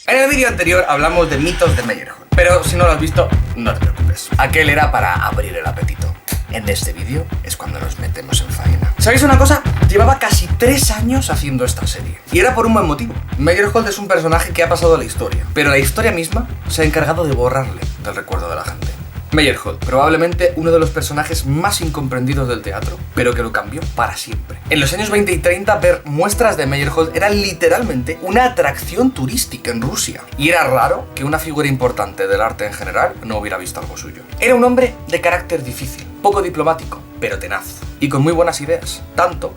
En el vídeo anterior hablamos de mitos de Meyerhold, pero si no lo has visto, no te preocupes. Aquel era para abrir el apetito. En este vídeo es cuando nos metemos en faena. ¿Sabéis una cosa? Llevaba casi 3 años haciendo esta serie. Y era por un buen motivo. Meyerhold es un personaje que ha pasado a la historia, pero la historia misma se ha encargado de borrarle del recuerdo de la gente. Meyerhold, probablemente uno de los personajes más incomprendidos del teatro, pero que lo cambió para siempre. En los años 20 y 30, ver muestras de Meyerhold era literalmente una atracción turística en Rusia. Y era raro que una figura importante del arte en general no hubiera visto algo suyo. Era un hombre de carácter difícil, poco diplomático, pero tenaz, y con muy buenas ideas, tanto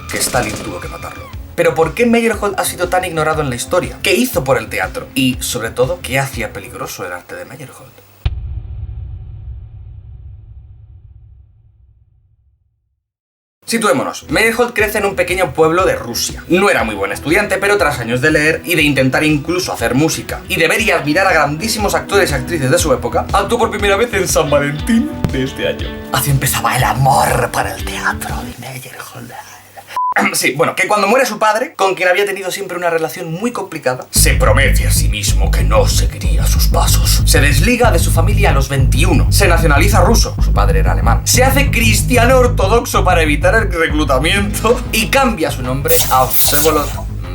que Stalin tuvo que matarlo. Pero ¿por qué Meyerhold ha sido tan ignorado en la historia? ¿Qué hizo por el teatro? Y, sobre todo, ¿qué hacía peligroso el arte de Meyerhold? Situémonos. Meyerhold crece en un pequeño pueblo de Rusia. No era muy buen estudiante, pero tras años de leer y de intentar incluso hacer música y de ver y admirar a grandísimos actores y actrices de su época, actuó por primera vez en San Valentín de este año. Así empezaba el amor para el teatro de Meyerhold. Sí, bueno, que cuando muere su padre, con quien había tenido siempre una relación muy complicada, se promete a sí mismo que no seguiría sus pasos. Se desliga de su familia a los 21. Se nacionaliza ruso, su padre era alemán. Se hace cristiano ortodoxo para evitar el reclutamiento y cambia su nombre a Vsevolod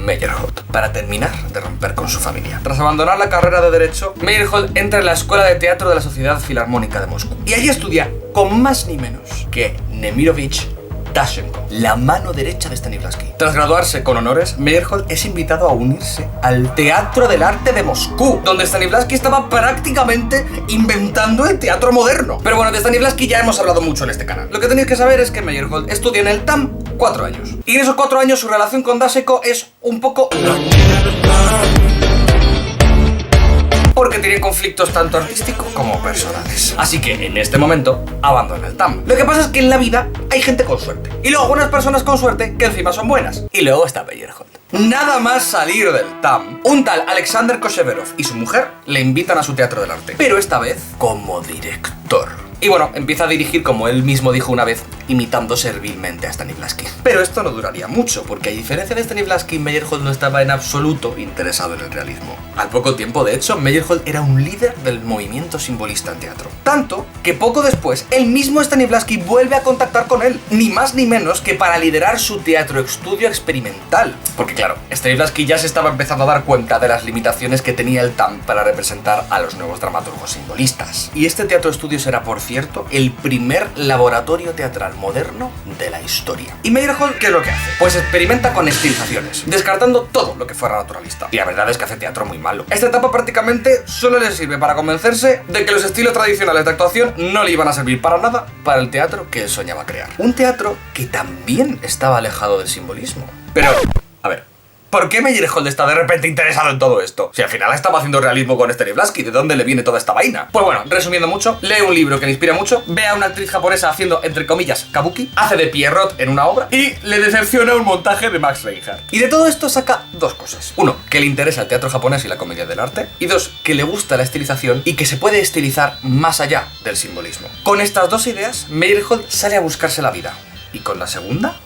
Meyerhold para terminar de romper con su familia. Tras abandonar la carrera de Derecho, Meyerhold entra en la Escuela de Teatro de la Sociedad Filarmónica de Moscú. Y allí estudia con más ni menos que Nemirovich Dashenko, la mano derecha de Stanislavski. Tras graduarse con honores, Meyerhold es invitado a unirse al Teatro del Arte de Moscú, donde Stanislavski estaba prácticamente inventando el teatro moderno. Pero bueno, de Stanislavski ya hemos hablado mucho en este canal. Lo que tenéis que saber es que Meyerhold estudia en el TAM 4 años. Y en esos 4 años su relación con Dashenko es un poco... porque tiene conflictos tanto artísticos como personales. Así que en este momento abandona el TAM. Lo que pasa es que en la vida hay gente con suerte. Y luego algunas personas con suerte que encima son buenas. Y luego está Meyerhold. Nada más salir del TAM, un tal Alexander Kosheverov y su mujer le invitan a su teatro del arte. Pero esta vez como director. Y bueno, empieza a dirigir, como él mismo dijo una vez, imitando servilmente a Stanislavski. Pero esto no duraría mucho, porque a diferencia de Stanislavski, Meyerhold no estaba en absoluto interesado en el realismo. Al poco tiempo, de hecho, Meyerhold era un líder del movimiento simbolista en teatro. Tanto que poco después, el mismo Stanislavski vuelve a contactar con él, ni más ni menos que para liderar su teatro estudio experimental. Porque claro, Stanislavski ya se estaba empezando a dar cuenta de las limitaciones que tenía el TAM para representar a los nuevos dramaturgos simbolistas. Y este teatro estudio será, por cierto, el primer laboratorio teatral moderno de la historia. ¿Y Meyerhold qué es lo que hace? Pues experimenta con estilizaciones, descartando todo lo que fuera naturalista. Y la verdad es que hace teatro muy malo. Esta etapa prácticamente solo le sirve para convencerse de que los estilos tradicionales de actuación no le iban a servir para nada para el teatro que él soñaba crear. Un teatro que también estaba alejado del simbolismo. Pero, a ver, ¿por qué Meyerhold está de repente interesado en todo esto? Si al final estaba haciendo realismo con Stanislavski, ¿de dónde le viene toda esta vaina? Pues bueno, resumiendo mucho, lee un libro que le inspira mucho, ve a una actriz japonesa haciendo, entre comillas, kabuki, hace de Pierrot en una obra y le decepciona un montaje de Max Reinhardt. Y de todo esto saca 2 cosas. 1, que le interesa el teatro japonés y la comedia del arte. Y 2, que le gusta la estilización y que se puede estilizar más allá del simbolismo. Con estas 2 ideas, Meyerhold sale a buscarse la vida. Y con la segunda,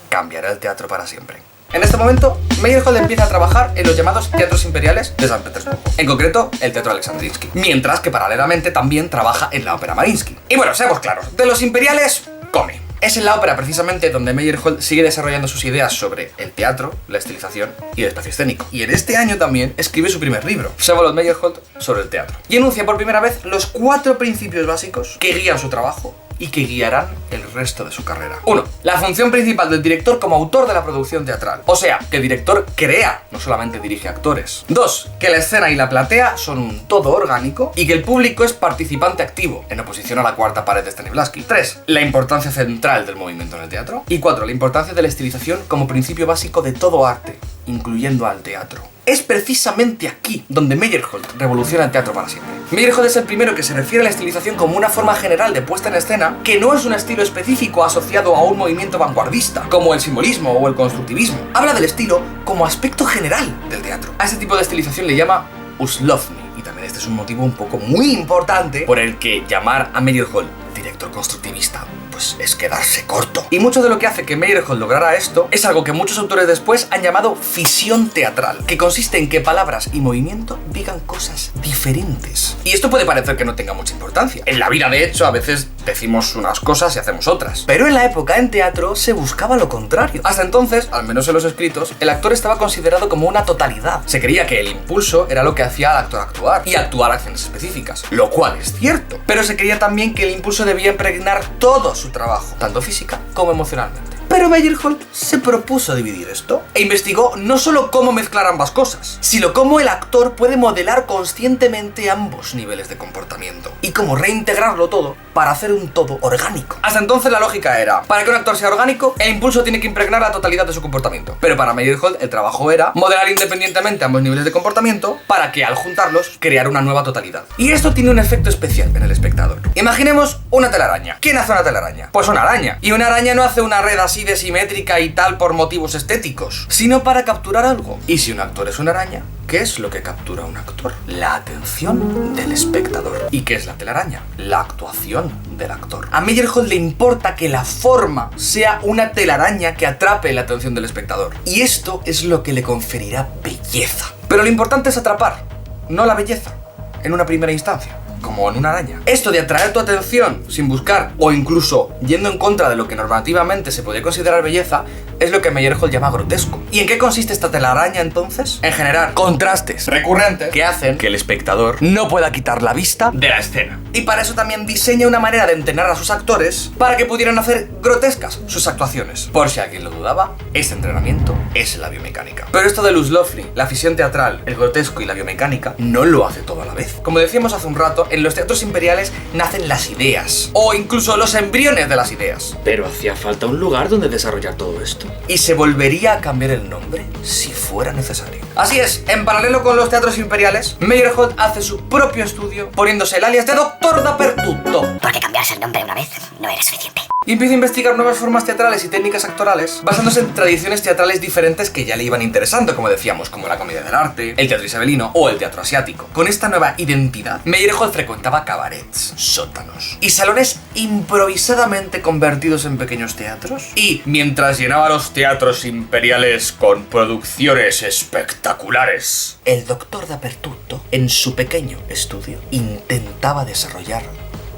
cambiará el teatro para siempre. En este momento, Meyerhold empieza a trabajar en los llamados teatros imperiales de San Petersburgo, en concreto el Teatro Alexandrinsky, mientras que paralelamente también trabaja en la Ópera Mariinsky. Y bueno, seamos claros, de los imperiales, come. Es en la ópera precisamente donde Meyerhold sigue desarrollando sus ideas sobre el teatro, la estilización y el espacio escénico. Y en este año también escribe su primer libro, Vsevolod Meyerhold sobre el teatro. Y enuncia por primera vez los 4 principios básicos que guían su trabajo y que guiarán el resto de su carrera. 1. La función principal del director como autor de la producción teatral. O sea, que el director crea, no solamente dirige actores. 2. Que la escena y la platea son un todo orgánico y que el público es participante activo, en oposición a la cuarta pared de Stanislavski. 3. La importancia central del movimiento en el teatro. Y 4. La importancia de la estilización como principio básico de todo arte, incluyendo al teatro. Es precisamente aquí donde Meyerhold revoluciona el teatro para siempre. Meyerhold es el primero que se refiere a la estilización como una forma general de puesta en escena que no es un estilo específico asociado a un movimiento vanguardista, como el simbolismo o el constructivismo. Habla del estilo como aspecto general del teatro. A este tipo de estilización le llama uslovny, y también este es un motivo un poco muy importante por el que llamar a Meyerhold director constructivista pues es quedarse corto. Y mucho de lo que hace que Meyerhold lograra esto es algo que muchos autores después han llamado fisión teatral, que consiste en que palabras y movimiento digan cosas diferentes. Y esto puede parecer que no tenga mucha importancia. En la vida, de hecho, a veces decimos unas cosas y hacemos otras. Pero en la época, en teatro, se buscaba lo contrario. Hasta entonces, al menos en los escritos, el actor estaba considerado como una totalidad. Se creía que el impulso era lo que hacía al actor actuar y actuar acciones específicas, lo cual es cierto. Pero se creía también que el impulso debía impregnar todo su trabajo, tanto física como emocionalmente. Pero Meyerhold se propuso dividir esto e investigó no solo cómo mezclar ambas cosas, sino cómo el actor puede modelar conscientemente ambos niveles de comportamiento y cómo reintegrarlo todo para hacer un todo orgánico. Hasta entonces la lógica era, para que un actor sea orgánico, el impulso tiene que impregnar la totalidad de su comportamiento. Pero para Meyerhold el trabajo era modelar independientemente ambos niveles de comportamiento para que al juntarlos crear una nueva totalidad. Y esto tiene un efecto especial en el espectador. Imaginemos una telaraña. ¿Quién hace una telaraña? Pues una araña. Y una araña no hace una red así de simétrica y tal por motivos estéticos, sino para capturar algo. Y si un actor es una araña, ¿qué es lo que captura un actor? La atención del espectador. ¿Y qué es la telaraña? La actuación del actor. A Meyerhold le importa que la forma sea una telaraña que atrape la atención del espectador. Y esto es lo que le conferirá belleza. Pero lo importante es atrapar, no la belleza, en una primera instancia, como en una araña. Esto de atraer tu atención sin buscar o incluso yendo en contra de lo que normativamente se podría considerar belleza es lo que Meyerhold llama grotesco. ¿Y en qué consiste esta telaraña entonces? En generar contrastes recurrentes que hacen que el espectador no pueda quitar la vista de la escena. Y para eso también diseña una manera de entrenar a sus actores para que pudieran hacer grotescas sus actuaciones. Por si alguien lo dudaba, ese entrenamiento es la biomecánica. Pero esto de Luz Lofly, la fisión teatral, el grotesco y la biomecánica, no lo hace todo a la vez. Como decíamos hace un rato, en los teatros imperiales nacen las ideas, o incluso los embriones de las ideas. Pero hacía falta un lugar donde desarrollar todo esto. Y se volvería a cambiar el nombre si fuera necesario. Así es, en paralelo con los teatros imperiales, Meyerhold hace su propio estudio poniéndose el alias de Doctor Dappertutto. Porque cambiarse el nombre una vez no era suficiente. Y empieza a investigar nuevas formas teatrales y técnicas actorales basándose en tradiciones teatrales diferentes que ya le iban interesando, como decíamos, como la comedia del arte, el teatro isabelino o el teatro asiático. Con esta nueva identidad, Meyerhold frecuentaba cabarets, sótanos y salones improvisadamente convertidos en pequeños teatros. Y mientras llenaba los teatros imperiales con producciones espectaculares, el Doctor Dappertutto, en su pequeño estudio, intentaba desarrollar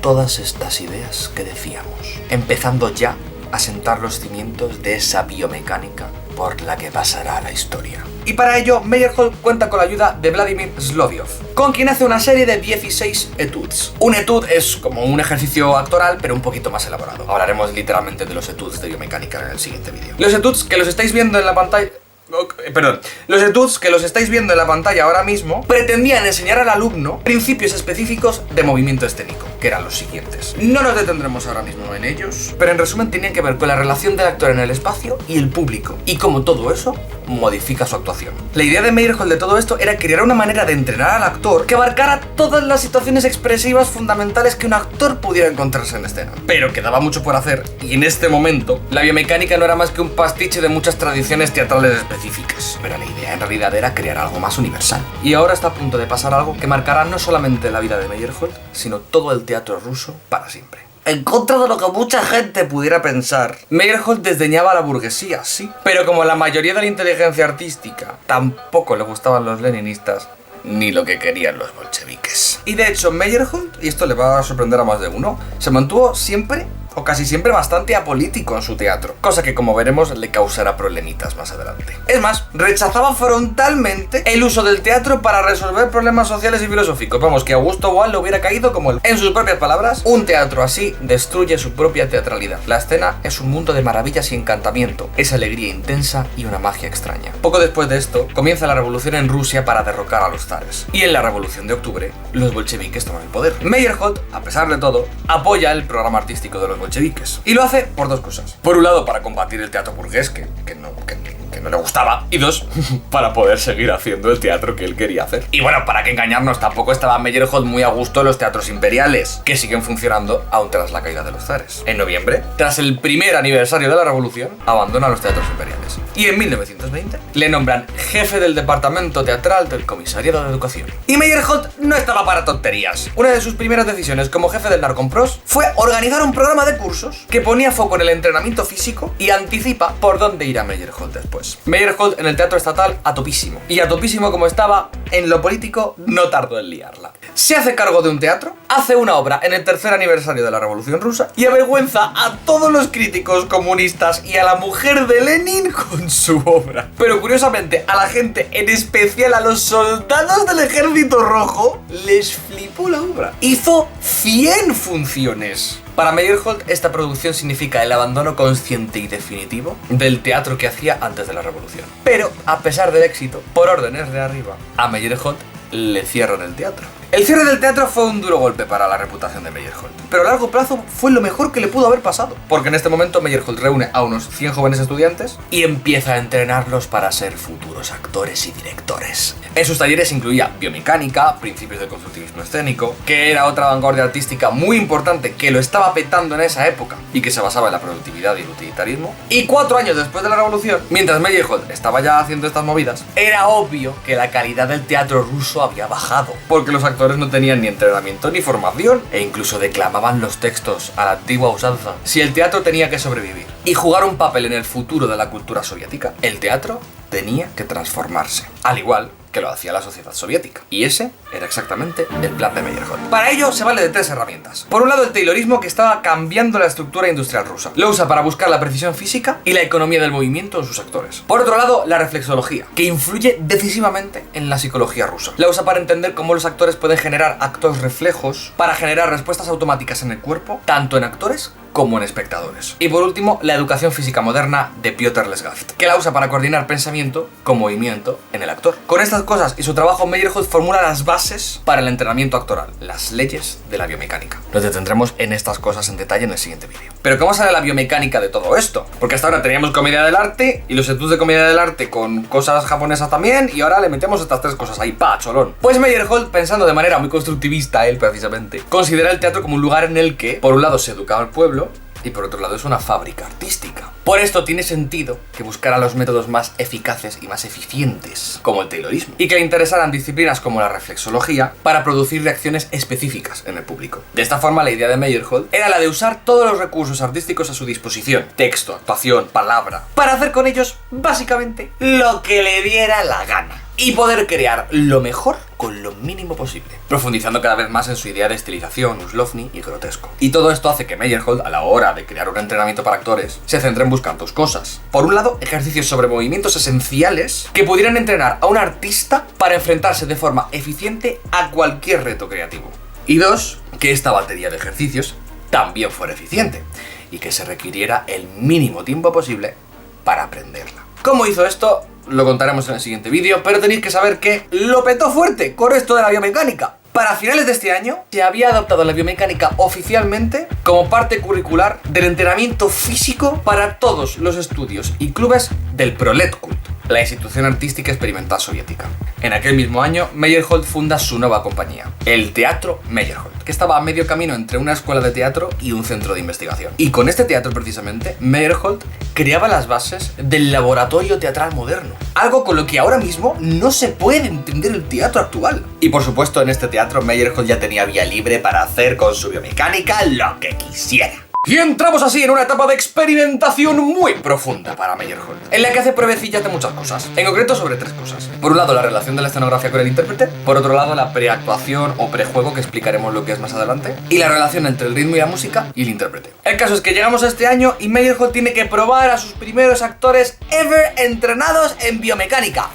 todas estas ideas que decíamos, empezando ya a sentar los cimientos de esa biomecánica por la que pasará a la historia. Y para ello, Meyerhold cuenta con la ayuda de Vladimir Zlodiov, con quien hace una serie de 16 etudes. Un etude es como un ejercicio actoral, pero un poquito más elaborado. Hablaremos literalmente de los etudes de biomecánica en el siguiente vídeo. Los etudes que los estáis viendo en la pantalla... Los etudes que los estáis viendo en la pantalla ahora mismo pretendían enseñar al alumno principios específicos de movimiento escénico, que eran los siguientes. No nos detendremos ahora mismo en ellos, pero en resumen tenían que ver con la relación del actor en el espacio y el público, y cómo todo eso modifica su actuación. La idea de Meyerhold de todo esto era crear una manera de entrenar al actor que abarcara todas las situaciones expresivas fundamentales que un actor pudiera encontrarse en escena. Pero quedaba mucho por hacer, y en este momento la biomecánica no era más que un pastiche de muchas tradiciones teatrales específicas. Pero la idea en realidad era crear algo más universal. Y ahora está a punto de pasar algo que marcará no solamente la vida de Meyerhold, sino todo el teatro ruso para siempre. En contra de lo que mucha gente pudiera pensar, Meyerhold desdeñaba a la burguesía, sí, pero como la mayoría de la inteligencia artística, tampoco le gustaban los leninistas ni lo que querían los bolcheviques. Y de hecho, Meyerhold, y esto le va a sorprender a más de uno, se mantuvo siempre o casi siempre bastante apolítico en su teatro, cosa que como veremos le causará problemitas más adelante. Es más, rechazaba frontalmente el uso del teatro para resolver problemas sociales y filosóficos. Vamos, que Augusto Boal le hubiera caído como él. En sus propias palabras, un teatro así destruye su propia teatralidad. La escena es un mundo de maravillas y encantamiento, es alegría intensa y una magia extraña. Poco después de esto, comienza la revolución en Rusia para derrocar a los zares. Y en la revolución de octubre, los bolcheviques toman el poder. Meyerhold, a pesar de todo, apoya el programa artístico de los bolcheviques. Y lo hace por dos cosas. Por un lado, para combatir el teatro burgués, que no le gustaba, y 2, para poder seguir haciendo el teatro que él quería hacer. Y bueno, para qué engañarnos, tampoco estaba Meyerhold muy a gusto en los teatros imperiales, que siguen funcionando aún tras la caída de los zares. En noviembre, tras el primer aniversario de la revolución, abandona los teatros imperiales. Y en 1920 le nombran jefe del departamento teatral del Comisariado de Educación. Y Meyerhold no estaba para tonterías. Una de sus primeras decisiones como jefe del Narkompros fue organizar un programa de cursos que ponía foco en el entrenamiento físico y anticipa por dónde irá Meyerhold después. Meyerhold en el teatro estatal a topísimo. Y a topísimo como estaba en lo político, no tardó en liarla. Se hace cargo de un teatro, hace una obra en el tercer aniversario de la Revolución Rusa y avergüenza a todos los críticos comunistas y a la mujer de Lenin con su obra. Pero curiosamente, a la gente, en especial a los soldados del Ejército Rojo, les flipó la obra. Hizo 100 funciones. Para Meyerhold, esta producción significa el abandono consciente y definitivo del teatro que hacía antes de la revolución. Pero, a pesar del éxito, por órdenes de arriba, a Meyerhold le cierran el teatro. El cierre del teatro fue un duro golpe para la reputación de Meyerhold, pero a largo plazo fue lo mejor que le pudo haber pasado, porque en este momento Meyerhold reúne a unos 100 jóvenes estudiantes y empieza a entrenarlos para ser futuros actores y directores. En sus talleres incluía biomecánica, principios del constructivismo escénico, que era otra vanguardia artística muy importante que lo estaba petando en esa época y que se basaba en la productividad y el utilitarismo. Y 4 años después de la revolución, mientras Meyerhold estaba ya haciendo estas movidas, era obvio que la calidad del teatro ruso había bajado, porque los actores no tenían ni entrenamiento ni formación e incluso declamaban los textos a la antigua usanza. Si el teatro tenía que sobrevivir y jugar un papel en el futuro de la cultura soviética, el teatro tenía que transformarse, al igual que lo hacía la sociedad soviética. Y ese era exactamente el plan de Meyerhold. Para ello se vale de 3 herramientas. Por un lado, el taylorismo, que estaba cambiando la estructura industrial rusa. Lo usa para buscar la precisión física y la economía del movimiento en sus actores. Por otro lado, la reflexología, que influye decisivamente en la psicología rusa. La usa para entender cómo los actores pueden generar actos reflejos para generar respuestas automáticas en el cuerpo, tanto en actores como en espectadores. Y por último, la educación física moderna de Piotr Lesgaft, que la usa para coordinar pensamiento con movimiento en el actor. Con estas cosas y su trabajo, Meyerhold formula las bases para el entrenamiento actoral, las leyes de la biomecánica. Nos detendremos en estas cosas en detalle en el siguiente vídeo. Pero ¿cómo sale la biomecánica de todo esto? Porque hasta ahora teníamos comedia del arte y los estudios de comedia del arte con cosas japonesas también, y ahora le metemos estas 3 cosas ahí, ¡pa! Cholón. Pues Meyerhold, pensando de manera muy constructivista, él precisamente, considera el teatro como un lugar en el que, por un lado, se educaba al pueblo, y por otro lado es una fábrica artística. Por esto tiene sentido que buscara los métodos más eficaces y más eficientes, como el taylorismo, y que le interesaran disciplinas como la reflexología para producir reacciones específicas en el público. De esta forma, la idea de Meyerhold era la de usar todos los recursos artísticos a su disposición, texto, actuación, palabra, para hacer con ellos básicamente lo que le diera la gana y poder crear lo mejor con lo mínimo posible, profundizando cada vez más en su idea de estilización, uslovny y grotesco. Y todo esto hace que Meyerhold, a la hora de crear un entrenamiento para actores, se centre en buscar 2 cosas. Por un lado, ejercicios sobre movimientos esenciales que pudieran entrenar a un artista para enfrentarse de forma eficiente a cualquier reto creativo. Y 2, que esta batería de ejercicios también fuera eficiente y que se requiriera el mínimo tiempo posible para aprenderla. ¿Cómo hizo esto? Lo contaremos en el siguiente vídeo, pero tenéis que saber que lo petó fuerte con esto de la biomecánica. Para finales de este año se había adoptado la biomecánica oficialmente como parte curricular del entrenamiento físico para todos los estudios y clubes del Proletkult, la institución artística experimental soviética. En aquel mismo año, Meyerhold funda su nueva compañía, el Teatro Meyerhold, que estaba a medio camino entre una escuela de teatro y un centro de investigación. Y con este teatro, precisamente, Meyerhold creaba las bases del laboratorio teatral moderno, algo con lo que ahora mismo no se puede entender el teatro actual. Y por supuesto, en este teatro, Meyerhold ya tenía vía libre para hacer con su biomecánica lo que quisiera. Y entramos así en una etapa de experimentación muy profunda para Meyerhold, en la que hace pruebecillas de muchas cosas, en concreto sobre 3 cosas. Por un lado, la relación de la escenografía con el intérprete, por otro lado, la preactuación o prejuego, que explicaremos lo que es más adelante, y la relación entre el ritmo y la música y el intérprete. El caso es que llegamos a este año y Meyerhold tiene que probar a sus primeros actores ever entrenados en biomecánica.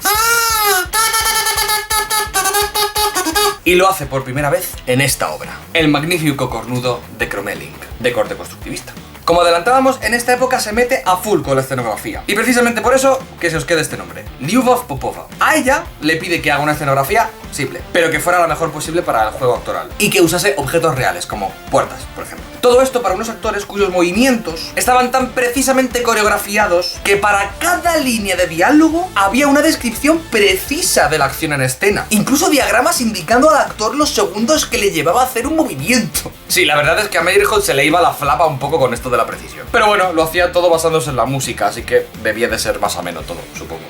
Y lo hace por primera vez en esta obra, El magnífico cornudo de Kromelink, de corte constructivista. Como adelantábamos, en esta época se mete a full con la escenografía. Y precisamente por eso, que se os quede este nombre, Lyubov Popova. A ella le pide que haga una escenografía simple, pero que fuera la mejor posible para el juego actoral y que usase objetos reales, como puertas, por ejemplo. Todo esto para unos actores cuyos movimientos estaban tan precisamente coreografiados que para cada línea de diálogo había una descripción precisa de la acción en escena, incluso diagramas indicando al actor los segundos que le llevaba a hacer un movimiento. Sí, la verdad es que a Meyerhold se le iba la flapa un poco con esto de la precisión, pero bueno, lo hacía todo basándose en la música, así que debía de ser más ameno todo, supongo.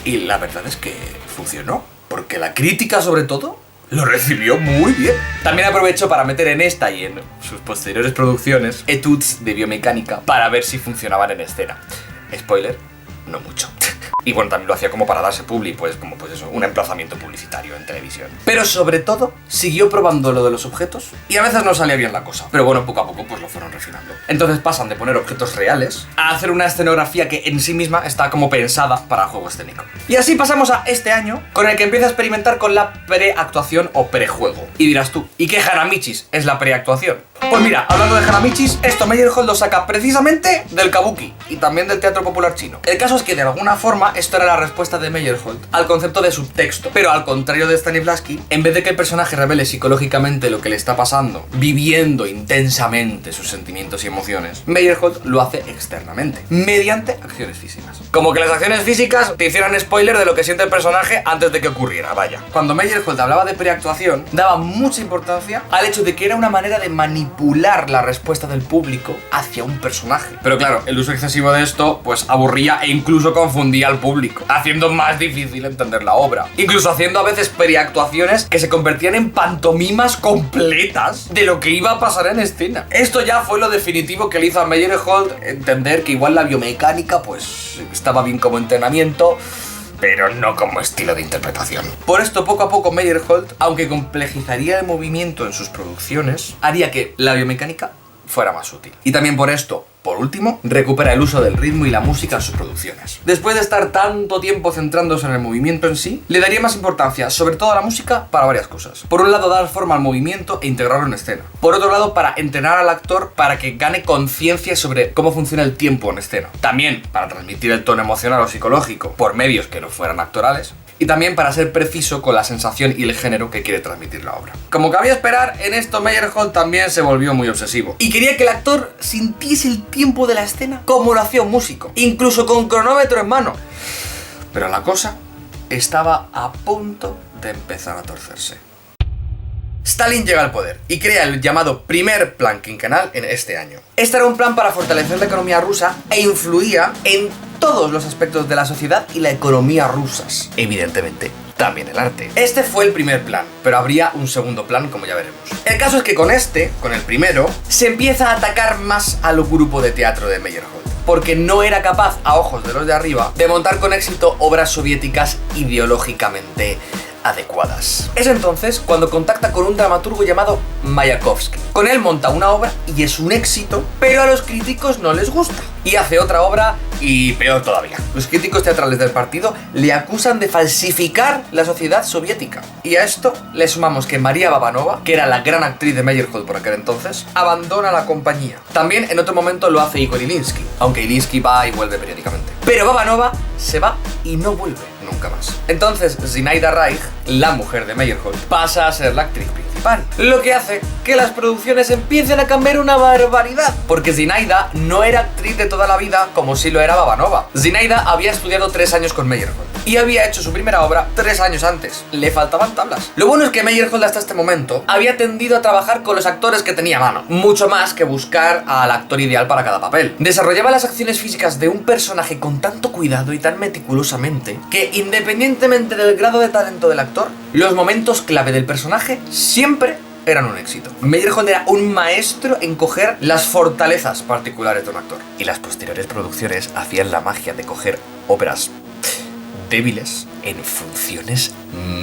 Y la verdad es que funcionó, porque la crítica sobre todo lo recibió muy bien. También aprovechó para meter en esta y en sus posteriores producciones etudes de biomecánica para ver si funcionaban en escena. Spoiler, no mucho. Y bueno, también lo hacía como para darse publi, pues eso, un emplazamiento publicitario en televisión. Pero sobre todo, siguió probando lo de los objetos y a veces no salía bien la cosa. Pero bueno, poco a poco pues lo fueron refinando. Entonces pasan de poner objetos reales a hacer una escenografía que en sí misma está como pensada para juego escénico. Y así pasamos a este año, con el que empieza a experimentar con la preactuación o prejuego. Y dirás tú, ¿y qué Hanamichis es la preactuación? Pues mira, hablando de Hanamichis, esto Meyerhold lo saca precisamente del kabuki y también del teatro popular chino. El caso es que de alguna forma esto era la respuesta de Meyerhold al concepto de subtexto, pero al contrario de Stanislavski, en vez de que el personaje revele psicológicamente lo que le está pasando, viviendo intensamente sus sentimientos y emociones, Meyerhold lo hace externamente, mediante acciones físicas. Como que las acciones físicas te hicieran spoiler de lo que siente el personaje antes de que ocurriera, vaya. Cuando Meyerhold hablaba de preactuación, daba mucha importancia al hecho de que era una manera de manipular la respuesta del público hacia un personaje. Pero claro, el uso excesivo de esto pues aburría e incluso confundía al público, haciendo más difícil entender la obra. Incluso haciendo a veces preactuaciones que se convertían en pantomimas completas de lo que iba a pasar en escena. Esto ya fue lo definitivo que le hizo a Meyerhold entender que igual la biomecánica pues estaba bien como entrenamiento, pero no como estilo de interpretación. Por esto, poco a poco Meyerhold, aunque complejizaría el movimiento en sus producciones, haría que la biomecánica fuera más útil. Y también por esto, por último, recupera el uso del ritmo y la música en sus producciones. Después de estar tanto tiempo centrándose en el movimiento en sí, le daría más importancia, sobre todo a la música, para varias cosas. Por un lado, dar forma al movimiento e integrarlo en escena. Por otro lado, para entrenar al actor para que gane conciencia sobre cómo funciona el tiempo en escena. También para transmitir el tono emocional o psicológico por medios que no fueran actorales. Y también para ser preciso con la sensación y el género que quiere transmitir la obra. Como cabía esperar, en esto Meyerhold también se volvió muy obsesivo. Y quería que el actor sintiese el tiempo de la escena como lo hacía un músico, incluso con cronómetro en mano. Pero la cosa estaba a punto de empezar a torcerse. Stalin llega al poder y crea el llamado primer plan quinquenal en este año. Este era un plan para fortalecer la economía rusa e influía en todos los aspectos de la sociedad y la economía rusas. Evidentemente, también el arte. Este fue el primer plan, pero habría un segundo plan, como ya veremos. El caso es que con el primero, se empieza a atacar más al grupo de teatro de Meyerhold, porque no era capaz, a ojos de los de arriba, de montar con éxito obras soviéticas ideológicamente adecuadas. Es entonces cuando contacta con un dramaturgo llamado Mayakovsky. Con él monta una obra y es un éxito, pero a los críticos no les gusta. Y hace otra obra y peor todavía. Los críticos teatrales del partido le acusan de falsificar la sociedad soviética. Y a esto le sumamos que María Babanova, que era la gran actriz de Meyerhold por aquel entonces, abandona la compañía. También en otro momento lo hace Igor Ilinsky, aunque Ilinsky va y vuelve periódicamente. Pero Babanova se va y no vuelve nunca más. Entonces Zinaida Reich, la mujer de Meyerhold, pasa a ser la actriz principal, lo que hace que las producciones empiecen a cambiar una barbaridad, porque Zinaida no era actriz de toda la vida como sí lo era Babanova. Zinaida había estudiado 3 años con Meyerhold y había hecho su primera obra 3 años antes. Le faltaban tablas. Lo bueno es que Meyerhold hasta este momento había tendido a trabajar con los actores que tenía a mano, mucho más que buscar al actor ideal para cada papel. Desarrollaba las acciones físicas de un personaje con tanto cuidado y tan meticulosamente que, independientemente del grado de talento del actor, los momentos clave del personaje siempre eran un éxito. Meyerhold era un maestro en coger las fortalezas particulares de un actor. Y las posteriores producciones hacían la magia de coger obras débiles en funciones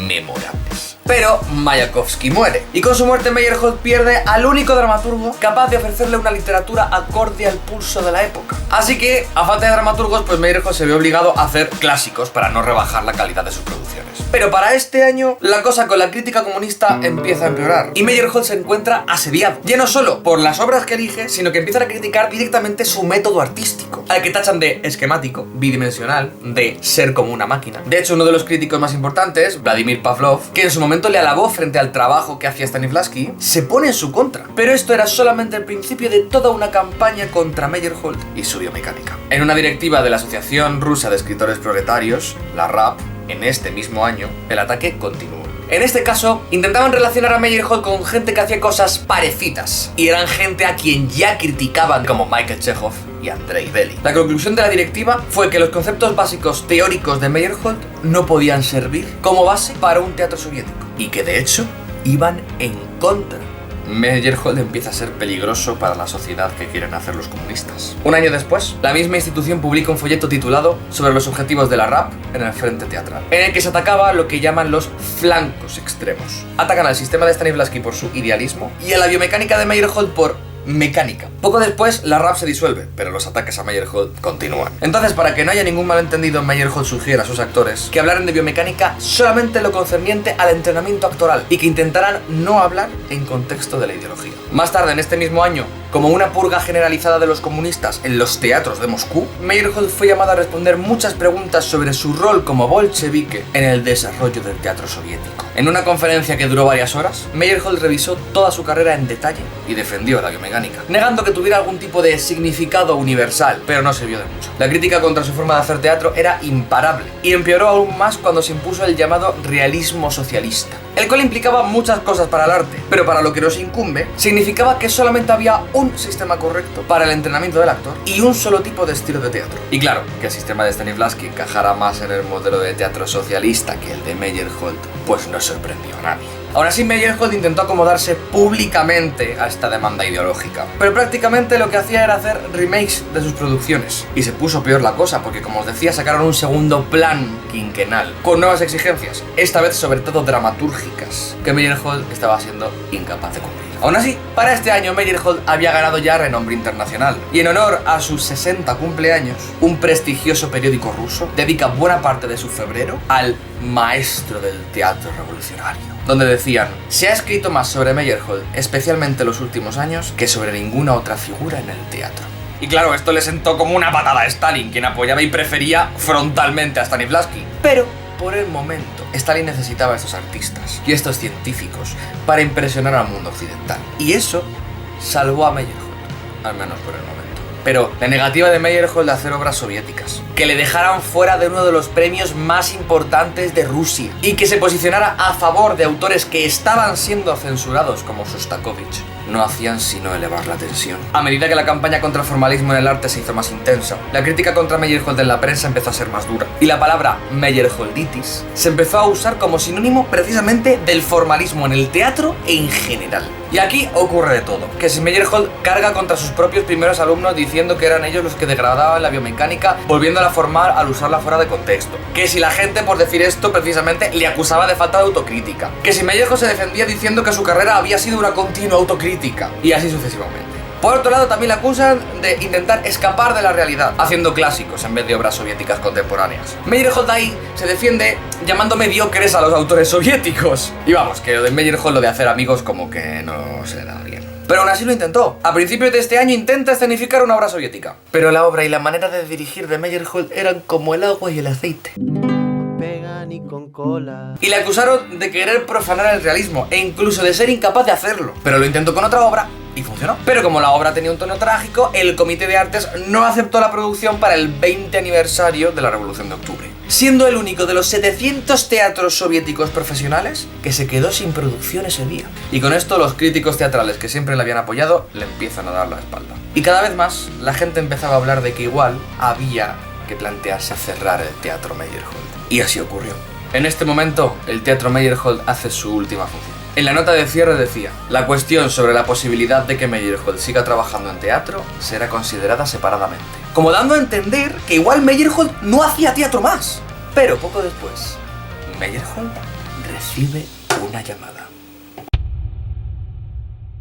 memorables. Pero Mayakovsky muere, y con su muerte Meyerhold pierde al único dramaturgo capaz de ofrecerle una literatura acorde al pulso de la época. Así que, a falta de dramaturgos, pues Meyerhold se vio obligado a hacer clásicos para no rebajar la calidad de sus producciones. Pero para este año, la cosa con la crítica comunista empieza a empeorar, y Meyerhold se encuentra asediado, ya no solo por las obras que elige, sino que empiezan a criticar directamente su método artístico, al que tachan de esquemático, bidimensional, de ser como una máquina. De hecho, uno de los críticos más importantes, Vladimir Pavlov, que en su momento momento le alabó frente al trabajo que hacía Stanislavski, se pone en su contra. Pero esto era solamente el principio de toda una campaña contra Meyerhold y su biomecánica. En una directiva de la Asociación Rusa de Escritores Proletarios, la RAP, en este mismo año, el ataque continuó. En este caso, intentaban relacionar a Meyerhold con gente que hacía cosas parecidas, y eran gente a quien ya criticaban, como Michael Chekhov y Andrei Bely. La conclusión de la directiva fue que los conceptos básicos teóricos de Meyerhold no podían servir como base para un teatro soviético, y que de hecho iban en contra. Meyerhold empieza a ser peligroso para la sociedad que quieren hacer los comunistas. Un año después, la misma institución publica un folleto titulado sobre los objetivos de la RAP en el frente teatral, en el que se atacaba lo que llaman los flancos extremos. Atacan al sistema de Stanislavski por su idealismo y a la biomecánica de Meyerhold por mecánica. Poco después, la RAP se disuelve, pero los ataques a Meyerhold continúan. Entonces, para que no haya ningún malentendido, Meyerhold sugiere a sus actores que hablaran de biomecánica solamente lo concerniente al entrenamiento actoral y que intentaran no hablar en contexto de la ideología. Más tarde, en este mismo año, como una purga generalizada de los comunistas en los teatros de Moscú, Meyerhold fue llamado a responder muchas preguntas sobre su rol como bolchevique en el desarrollo del teatro soviético. En una conferencia que duró varias horas, Meyerhold revisó toda su carrera en detalle y defendió la biomecánica, negando que tuviera algún tipo de significado universal, pero no sirvió de mucho. La crítica contra su forma de hacer teatro era imparable, y empeoró aún más cuando se impuso el llamado realismo socialista, el cual implicaba muchas cosas para el arte, pero para lo que nos incumbe, significaba que solamente había un sistema correcto para el entrenamiento del actor y un solo tipo de estilo de teatro. Y claro, que el sistema de Stanislavski encajara más en el modelo de teatro socialista que el de Meyerhold, pues no sorprendió a nadie. Aún así, Meyerhold intentó acomodarse públicamente a esta demanda ideológica, pero prácticamente lo que hacía era hacer remakes de sus producciones. Y se puso peor la cosa, porque como os decía, sacaron un segundo plan quinquenal, con nuevas exigencias, esta vez sobre todo dramatúrgicas, que Meyerhold estaba siendo incapaz de cumplir. Aún así, para este año Meyerhold había ganado ya renombre internacional, y en honor a sus 60 cumpleaños, un prestigioso periódico ruso dedica buena parte de su febrero al maestro del teatro revolucionario, donde decían: se ha escrito más sobre Meyerhold, especialmente en los últimos años, que sobre ninguna otra figura en el teatro. Y claro, esto le sentó como una patada a Stalin, quien apoyaba y prefería frontalmente a Stanislavski. Pero por el momento, Stalin necesitaba a estos artistas y estos científicos para impresionar al mundo occidental. Y eso salvó a Meyerhold, al menos por el momento. Pero la negativa de Meyerhold de hacer obras soviéticas, que le dejaran fuera de uno de los premios más importantes de Rusia y que se posicionara a favor de autores que estaban siendo censurados como Shostakovich, no hacían sino elevar la tensión. A medida que la campaña contra el formalismo en el arte se hizo más intensa, la crítica contra Meyerhold en la prensa empezó a ser más dura, y la palabra Meyerholditis se empezó a usar como sinónimo precisamente del formalismo en el teatro en general. Y aquí ocurre de todo, que si Meyerhold carga contra sus propios primeros alumnos diciendo que eran ellos los que degradaban la biomecánica, volviéndola a formar al usarla fuera de contexto, que si la gente por decir esto precisamente le acusaba de falta de autocrítica, que si Meyerhold se defendía diciendo que su carrera había sido una continua autocrítica, y así sucesivamente. Por otro lado, también le acusan de intentar escapar de la realidad, haciendo clásicos en vez de obras soviéticas contemporáneas. Meyerhold ahí se defiende llamando mediocres a los autores soviéticos. Y vamos, que lo de Meyerhold, lo de hacer amigos, como que no se le da bien. Pero aún así lo intentó. A principios de este año intenta escenificar una obra soviética. Pero la obra y la manera de dirigir de Meyerhold eran como el agua y el aceite. Ni con cola. Y le acusaron de querer profanar el realismo e incluso de ser incapaz de hacerlo. Pero lo intentó con otra obra y funcionó. Pero como la obra tenía un tono trágico, el Comité de Artes no aceptó la producción para el 20 aniversario de la Revolución de Octubre, siendo el único de los 700 teatros soviéticos profesionales que se quedó sin producción ese día. Y con esto los críticos teatrales que siempre le habían apoyado le empiezan a dar la espalda. Y cada vez más la gente empezaba a hablar de que igual había que plantearse cerrar el teatro Meyerhold. Y así ocurrió. En este momento, el teatro Meyerhold hace su última función. En la nota de cierre decía: la cuestión sobre la posibilidad de que Meyerhold siga trabajando en teatro será considerada separadamente. Como dando a entender que igual Meyerhold no hacía teatro más. Pero poco después, Meyerhold recibe una llamada.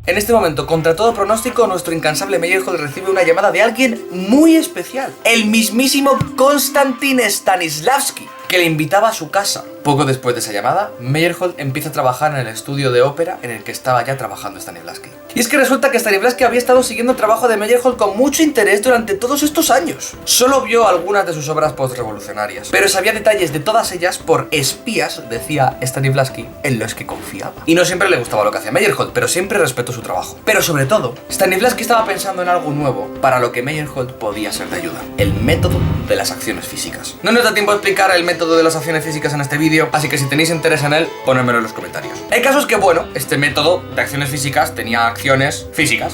En este momento, contra todo pronóstico, nuestro incansable Meyerhold recibe una llamada de alguien muy especial. El mismísimo Konstantin Stanislavski, que le invitaba a su casa. Poco después de esa llamada, Meyerhold empieza a trabajar en el estudio de ópera en el que estaba ya trabajando Stanislavski. Y es que resulta que Stanislavski había estado siguiendo el trabajo de Meyerhold con mucho interés durante todos estos años. Solo vio algunas de sus obras postrevolucionarias, pero sabía detalles de todas ellas por espías, decía Stanislavski, en los que confiaba. Y no siempre le gustaba lo que hacía Meyerhold, pero siempre respetó su trabajo. Pero sobre todo, Stanislavski estaba pensando en algo nuevo para lo que Meyerhold podía ser de ayuda: el método de las acciones físicas. No nos da tiempo a explicar el método de las acciones físicas en este vídeo, así que si tenéis interés en él, ponedmelo en los comentarios. El caso es que, bueno, este método de acciones físicas tenía acciones físicas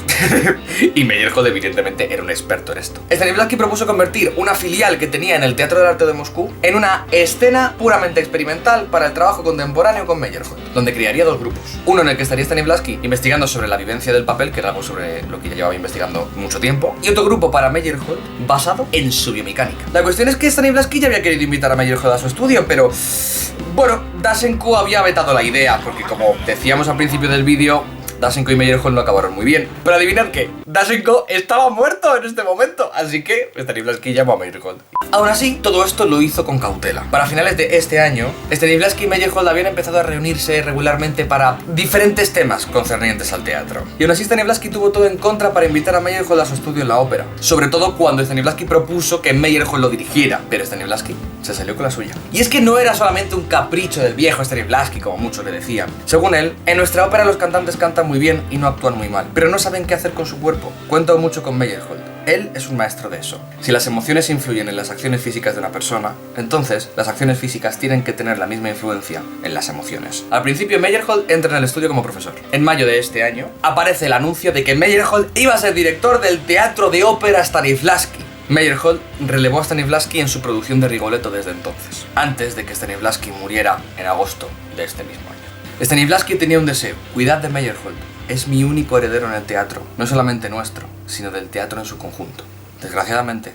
y Meyerhold evidentemente era un experto en esto. Stanislavski propuso convertir una filial que tenía en el Teatro del Arte de Moscú en una escena puramente experimental para el trabajo contemporáneo con Meyerhold, donde crearía dos grupos. Uno en el que estaría Stanislavski investigando sobre la vivencia del papel, que era algo sobre lo que ya llevaba investigando mucho tiempo, y otro grupo para Meyerhold basado en su biomecánica. La cuestión es que Stanislavski ya había querido invitar a Meyerhold a su estudio, pero bueno, Dasenko había vetado la idea, porque como decíamos al principio del vídeo, Dasenko y Meyerhold no acabaron muy bien. Pero adivinad qué, Dasenko estaba muerto en este momento, así que Stanislavski llamó a Meyerhold. Aún así, todo esto lo hizo con cautela. Para finales de este año, Stanislavski y Meyerhold habían empezado a reunirse regularmente para diferentes temas concernientes al teatro. Y aún así Stanislavski tuvo todo en contra para invitar a Meyerhold a su estudio en la ópera. Sobre todo cuando Stanislavski propuso que Meyerhold lo dirigiera, pero Stanislavski se salió con la suya. Y es que no era solamente un capricho del viejo Stanislavski, como muchos le decían. Según él, en nuestra ópera los cantantes cantan muy bien y no actúan muy mal, pero no saben qué hacer con su cuerpo. Cuento mucho con Meyerhold. Él es un maestro de eso. Si las emociones influyen en las acciones físicas de una persona, entonces las acciones físicas tienen que tener la misma influencia en las emociones. Al principio Meyerhold entra en el estudio como profesor. En mayo de este año aparece el anuncio de que Meyerhold iba a ser director del Teatro de Ópera Stanislavski. Meyerhold relevó a Stanislavski en su producción de Rigoletto desde entonces, antes de que Stanislavski muriera en agosto de este mismo año. Stanislavski tenía un deseo: cuidad de Meyerhold. Es mi único heredero en el teatro, no solamente nuestro, sino del teatro en su conjunto. Desgraciadamente,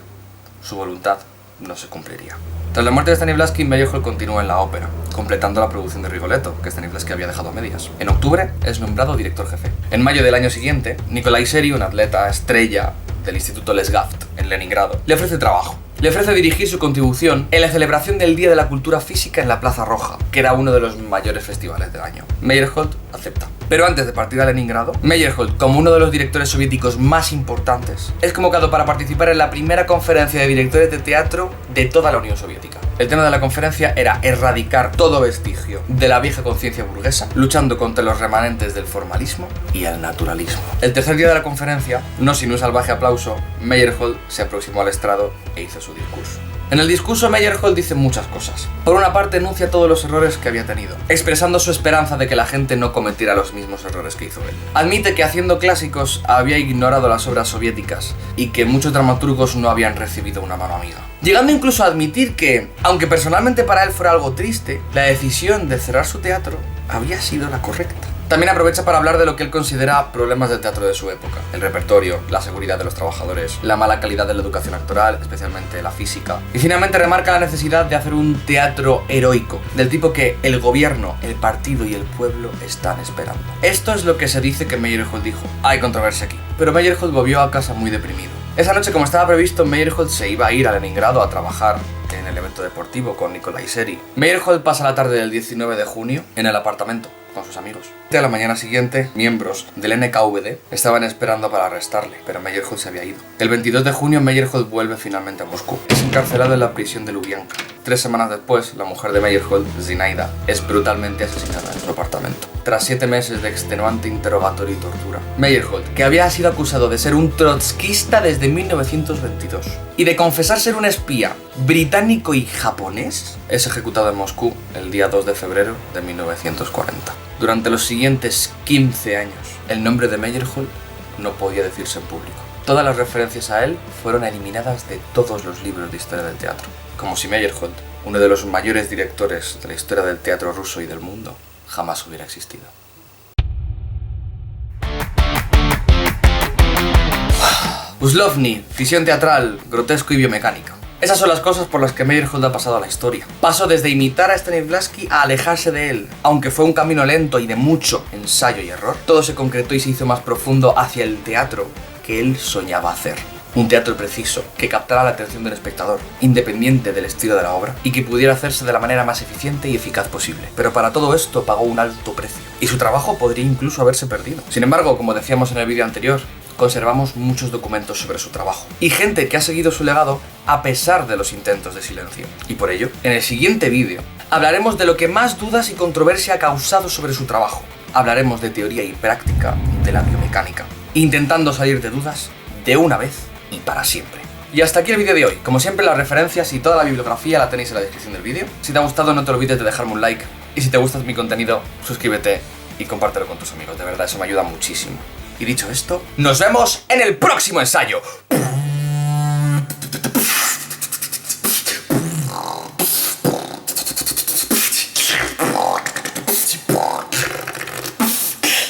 su voluntad no se cumpliría. Tras la muerte de Stanislavski, Meyerhold continuó en la ópera, completando la producción de Rigoletto, que Stanislavski había dejado a medias. En octubre es nombrado director jefe. En mayo del año siguiente, Nikolai Seri, un atleta estrella del Instituto Lesgaft en Leningrado, le ofrece trabajo. Le ofrece dirigir su contribución en la celebración del Día de la Cultura Física en la Plaza Roja, que era uno de los mayores festivales del año. Meyerhold acepta. Pero antes de partir a Leningrado, Meyerhold, como uno de los directores soviéticos más importantes, es convocado para participar en la primera conferencia de directores de teatro de toda la Unión Soviética. El tema de la conferencia era erradicar todo vestigio de la vieja conciencia burguesa, luchando contra los remanentes del formalismo y el naturalismo. El tercer día de la conferencia, no sin un salvaje aplauso, Meyerhold se aproximó al estrado e hizo su discurso. En el discurso Meyerhold dice muchas cosas. Por una parte enuncia todos los errores que había tenido, expresando su esperanza de que la gente no cometiera los mismos errores que hizo él. Admite que haciendo clásicos había ignorado las obras soviéticas y que muchos dramaturgos no habían recibido una mano amiga. Llegando incluso a admitir que, aunque personalmente para él fuera algo triste, la decisión de cerrar su teatro había sido la correcta. También aprovecha para hablar de lo que él considera problemas del teatro de su época: el repertorio, la seguridad de los trabajadores, la mala calidad de la educación actoral, especialmente la física. Y finalmente remarca la necesidad de hacer un teatro heroico, del tipo que el gobierno, el partido y el pueblo están esperando. Esto es lo que se dice que Meyerhold dijo. Hay controversia aquí, pero Meyerhold volvió a casa muy deprimido. Esa noche, como estaba previsto, Meyerhold se iba a ir a Leningrado a trabajar en el evento deportivo con Nikolai Seri. Meyerhold pasa la tarde del 19 de junio en el apartamento con sus amigos. A la mañana siguiente, miembros del NKVD estaban esperando para arrestarle, pero Meyerhold se había ido. El 22 de junio, Meyerhold vuelve finalmente a Moscú. Es encarcelado en la prisión de Lubyanka. 3 semanas después, la mujer de Meyerhold, Zinaida, es brutalmente asesinada en su apartamento. Tras 7 meses de extenuante interrogatorio y tortura, Meyerhold, que había sido acusado de ser un trotskista desde 1922 y de confesar ser un espía británico y japonés, es ejecutado en Moscú el día 2 de febrero de 1940. Durante los siguientes 15 años, el nombre de Meyerhold no podía decirse en público. Todas las referencias a él fueron eliminadas de todos los libros de historia del teatro, como si Meyerhold, uno de los mayores directores de la historia del teatro ruso y del mundo, jamás hubiera existido. Uslovny, ficción teatral, grotesco y biomecánica. Esas son las cosas por las que Meyerhold ha pasado a la historia. Pasó desde imitar a Stanislavski a alejarse de él. Aunque fue un camino lento y de mucho ensayo y error, todo se concretó y se hizo más profundo hacia el teatro que él soñaba hacer. Un teatro preciso, que captara la atención del espectador, independiente del estilo de la obra, y que pudiera hacerse de la manera más eficiente y eficaz posible. Pero para todo esto pagó un alto precio, y su trabajo podría incluso haberse perdido. Sin embargo, como decíamos en el vídeo anterior, conservamos muchos documentos sobre su trabajo, y gente que ha seguido su legado a pesar de los intentos de silencio. Y por ello, en el siguiente vídeo, hablaremos de lo que más dudas y controversia ha causado sobre su trabajo. Hablaremos de teoría y práctica de la biomecánica, intentando salir de dudas de una vez y para siempre. Y hasta aquí el vídeo de hoy. Como siempre, las referencias y toda la bibliografía la tenéis en la descripción del vídeo. Si te ha gustado, no te olvides de dejarme un like, y si te gusta mi contenido, suscríbete y compártelo con tus amigos. De verdad, eso me ayuda muchísimo. Y dicho esto, nos vemos en el próximo ensayo.